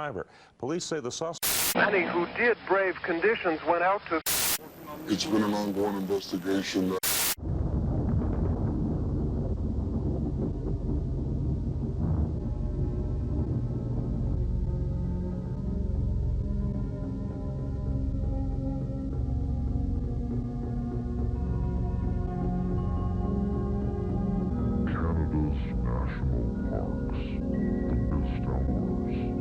driver. Police say the suspect, Many who did brave conditions, went out to... It's been an ongoing investigation. Canada's national parks, the mist hours.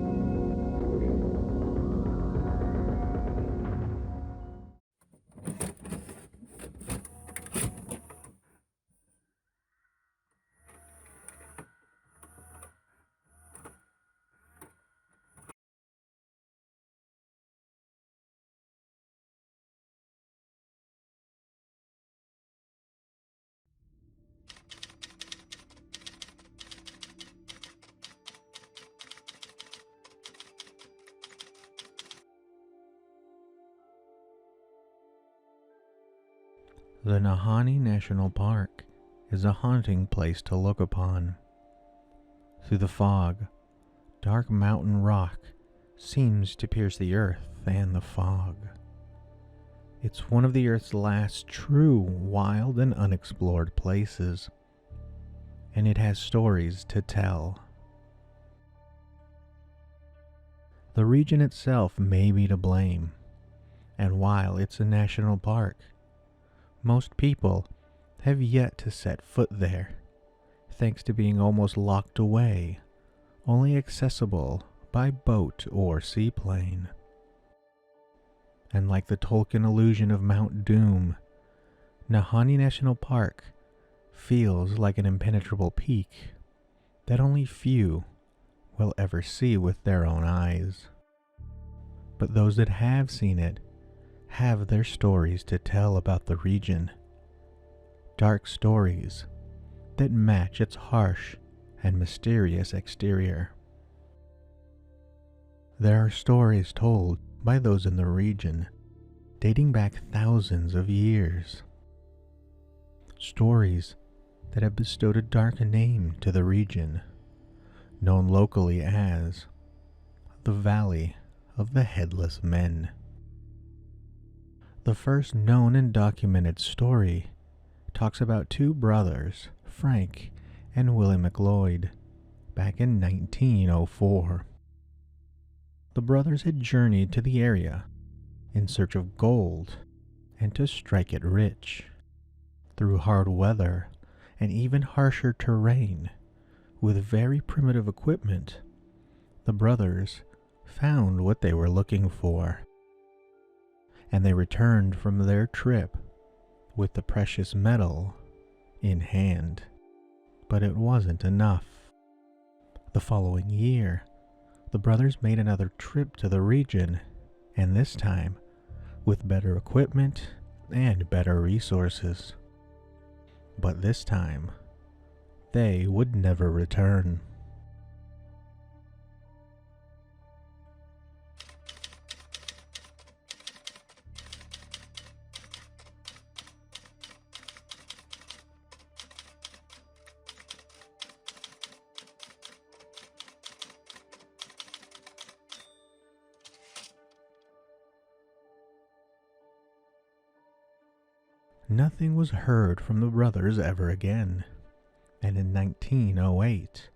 The Nahanni National Park is a haunting place to look upon. Through the fog, dark mountain rock seems to pierce the earth and the fog. It's one of the Earth's last true wild and unexplored places, and it has stories to tell. The region itself may be to blame, and while it's a national park, most people have yet to set foot there, thanks to being almost locked away, only accessible by boat or seaplane. And like the Tolkien illusion of Mount Doom, Nahanni National Park feels like an impenetrable peak that only few will ever see with their own eyes. But those that have seen it have their stories to tell about the region. Dark stories that match its harsh and mysterious exterior. There are stories told by those in the region dating back thousands of years. Stories that have bestowed a dark name to the region, known locally as the Valley of the Headless Men. The first known and documented story talks about two brothers, Frank and Willie McLoyd, back in 1904. The brothers had journeyed to the area in search of gold and to strike it rich. Through hard weather and even harsher terrain, with very primitive equipment, the brothers found what they were looking for. And they returned from their trip with the precious metal in hand. But it wasn't enough. The following year, the brothers made another trip to the region, and this time with better equipment and better resources. But this time, they would never return. Nothing was heard from the brothers ever again, and in 1908,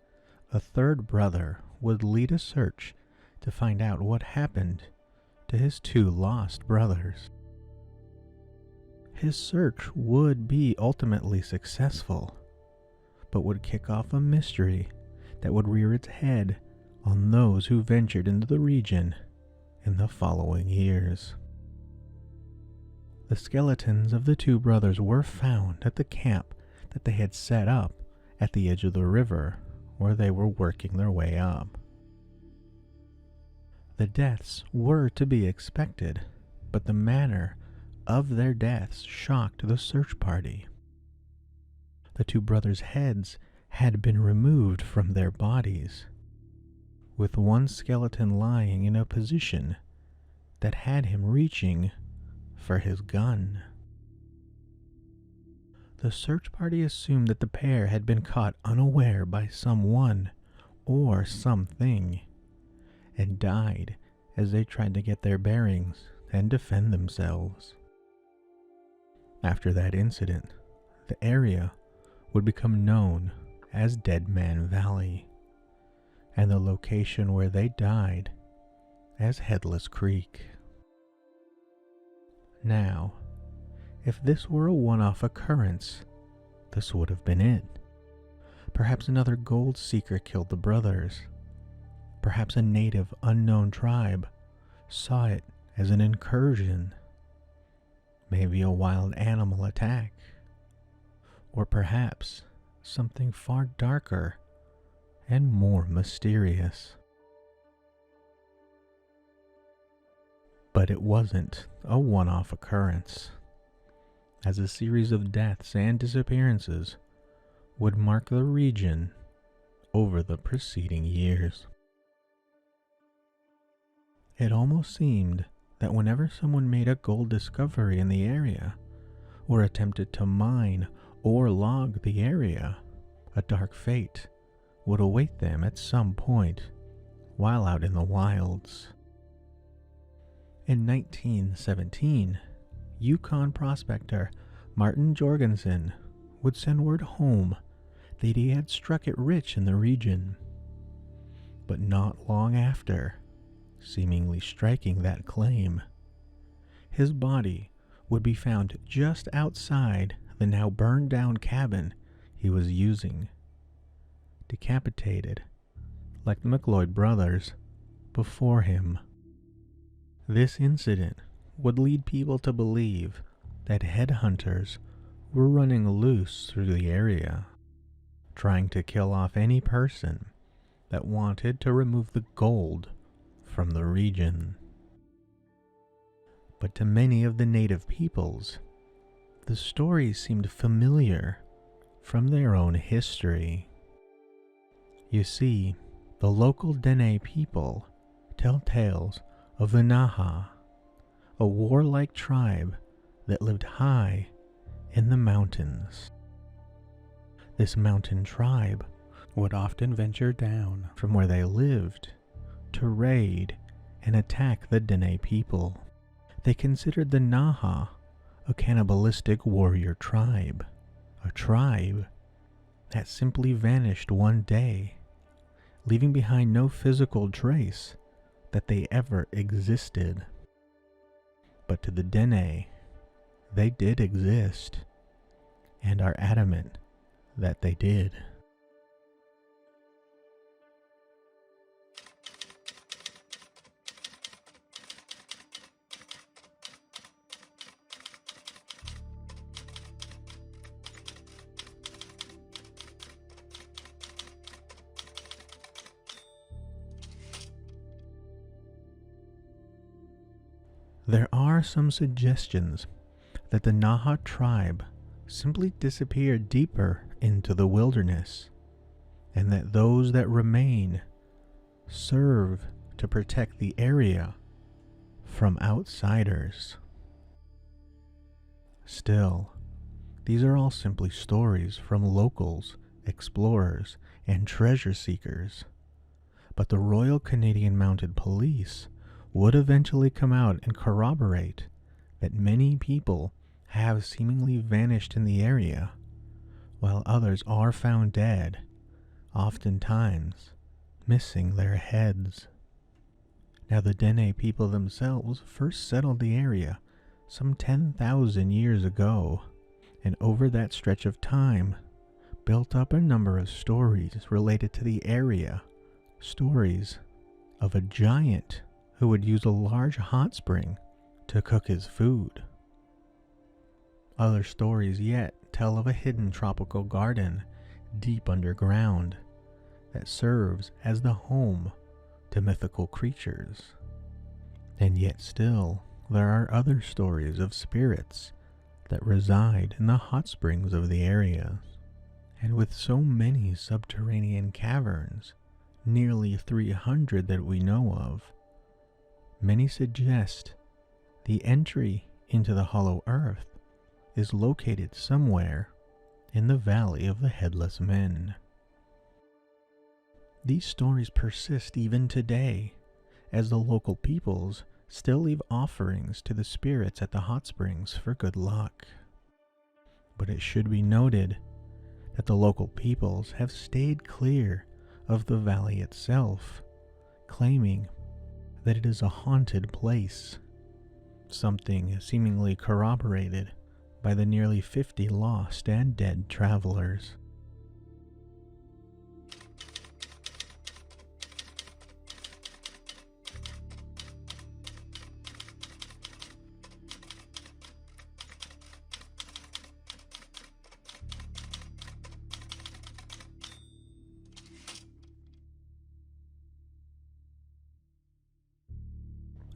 a third brother would lead a search to find out what happened to his two lost brothers. His search would be ultimately successful, but would kick off a mystery that would rear its head on those who ventured into the region in the following years. The skeletons of the two brothers were found at the camp that they had set up at the edge of the river where they were working their way up. The deaths were to be expected, but the manner of their deaths shocked the search party. The two brothers' heads had been removed from their bodies, with one skeleton lying in a position that had him reaching for his gun. The search party assumed that the pair had been caught unaware by someone or something, and died as they tried to get their bearings and defend themselves. After that incident, the area would become known as Dead Man Valley, and the location where they died as Headless Creek. Now, if this were a one-off occurrence, this would have been it. Perhaps another gold seeker killed the brothers. Perhaps a native unknown tribe saw it as an incursion. Maybe a wild animal attack. Or perhaps something far darker and more mysterious. But it wasn't a one-off occurrence, as a series of deaths and disappearances would mark the region over the preceding years. It almost seemed that whenever someone made a gold discovery in the area, or attempted to mine or log the area, a dark fate would await them at some point while out in the wilds. In 1917, Yukon prospector Martin Jorgensen would send word home that he had struck it rich in the region. But not long after, seemingly striking that claim, his body would be found just outside the now burned down cabin he was using, decapitated like the McLoyd brothers before him. This incident would lead people to believe that headhunters were running loose through the area, trying to kill off any person that wanted to remove the gold from the region. But to many of the native peoples, the stories seemed familiar from their own history. You see, the local Dene people tell tales of the Naha, a warlike tribe that lived high in the mountains. This mountain tribe would often venture down from where they lived to raid and attack the Dene people. They considered the Naha a cannibalistic warrior tribe, a tribe that simply vanished one day, leaving behind no physical trace that they ever existed. But to the Dene, they did exist, and are adamant that they did. There are some suggestions that the Naha tribe simply disappeared deeper into the wilderness, and that those that remain serve to protect the area from outsiders. Still, these are all simply stories from locals, explorers, and treasure seekers. But the Royal Canadian Mounted Police would eventually come out and corroborate that many people have seemingly vanished in the area, while others are found dead, oftentimes missing their heads. Now, the Dene people themselves first settled the area some 10,000 years ago, and over that stretch of time built up a number of stories related to the area, stories of a giant who would use a large hot spring to cook his food. Other stories yet tell of a hidden tropical garden deep underground that serves as the home to mythical creatures. And yet still, there are other stories of spirits that reside in the hot springs of the area. And with so many subterranean caverns, nearly 300 that we know of, many suggest the entry into the hollow earth is located somewhere in the Valley of the Headless Men. These stories persist even today, as the local peoples still leave offerings to the spirits at the hot springs for good luck. But it should be noted that the local peoples have stayed clear of the valley itself, claiming that it is a haunted place, something seemingly corroborated by the nearly 50 lost and dead travelers.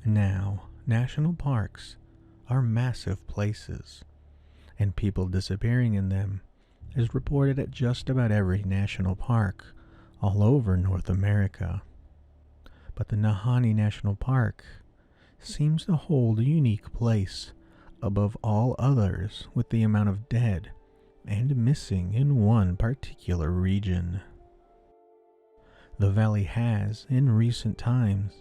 Now, national parks are massive places, and people disappearing in them is reported at just about every national park all over North America. But the Nahanni National Park seems to hold a unique place above all others with the amount of dead and missing in one particular region. The valley has, in recent times,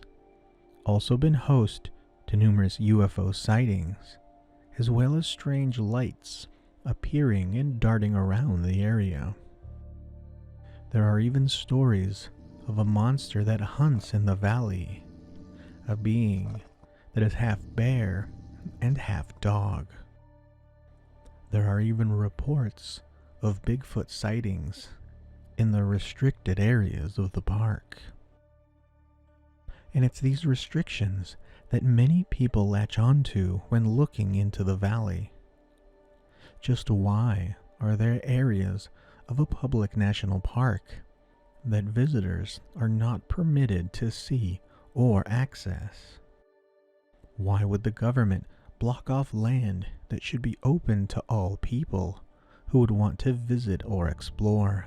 also been host to numerous UFO sightings, as well as strange lights appearing and darting around the area. There are even stories of a monster that hunts in the valley, a being that is half bear and half dog. There are even reports of Bigfoot sightings in the restricted areas of the park. And it's these restrictions that many people latch onto when looking into the valley. Just why are there areas of a public national park that visitors are not permitted to see or access? Why would the government block off land that should be open to all people who would want to visit or explore?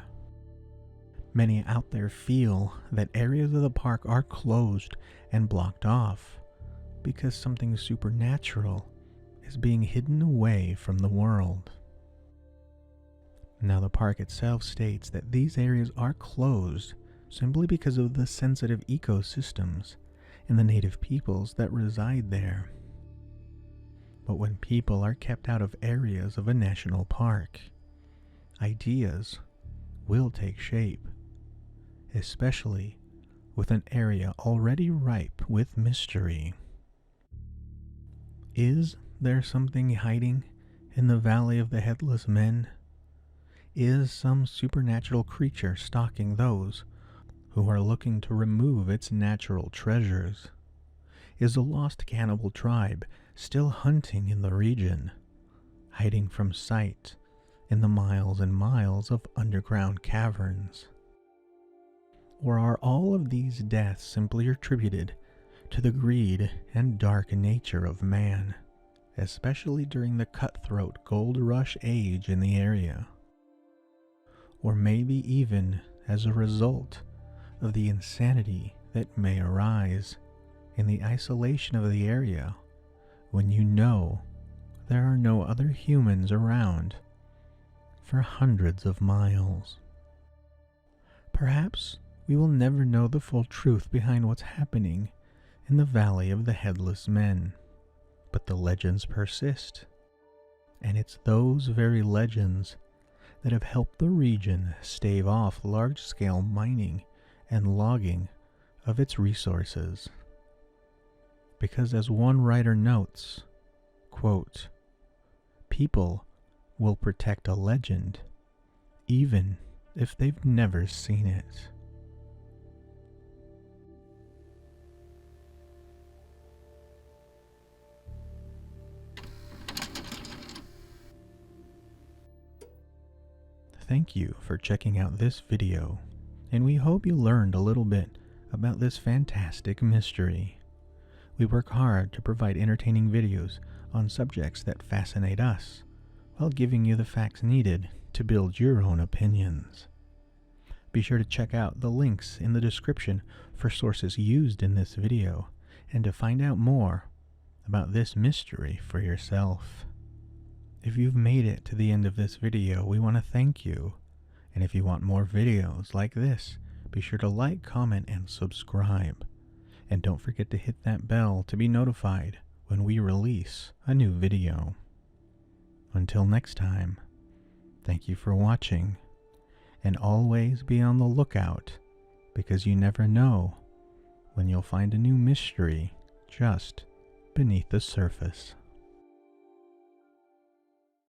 Many out there feel that areas of the park are closed and blocked off because something supernatural is being hidden away from the world. Now, the park itself states that these areas are closed simply because of the sensitive ecosystems and the native peoples that reside there. But when people are kept out of areas of a national park, ideas will take shape, especially with an area already ripe with mystery. Is there something hiding in the Valley of the Headless Men? Is some supernatural creature stalking those who are looking to remove its natural treasures? Is a lost cannibal tribe still hunting in the region, hiding from sight in the miles and miles of underground caverns? Or are all of these deaths simply attributed to the greed and dark nature of man, especially during the cutthroat gold rush age in the area? Or maybe even as a result of the insanity that may arise in the isolation of the area when you know there are no other humans around for hundreds of miles. Perhaps we will never know the full truth behind what's happening in the Valley of the Headless Men, but the legends persist, and it's those very legends that have helped the region stave off large-scale mining and logging of its resources. Because as one writer notes, quote, "People will protect a legend even if they've never seen it." Thank you for checking out this video, and we hope you learned a little bit about this fantastic mystery. We work hard to provide entertaining videos on subjects that fascinate us, while giving you the facts needed to build your own opinions. Be sure to check out the links in the description for sources used in this video, and to find out more about this mystery for yourself. If you've made it to the end of this video, we want to thank you. And if you want more videos like this, be sure to like, comment, and subscribe. And don't forget to hit that bell to be notified when we release a new video. Until next time, thank you for watching, and always be on the lookout, because you never know when you'll find a new mystery just beneath the surface.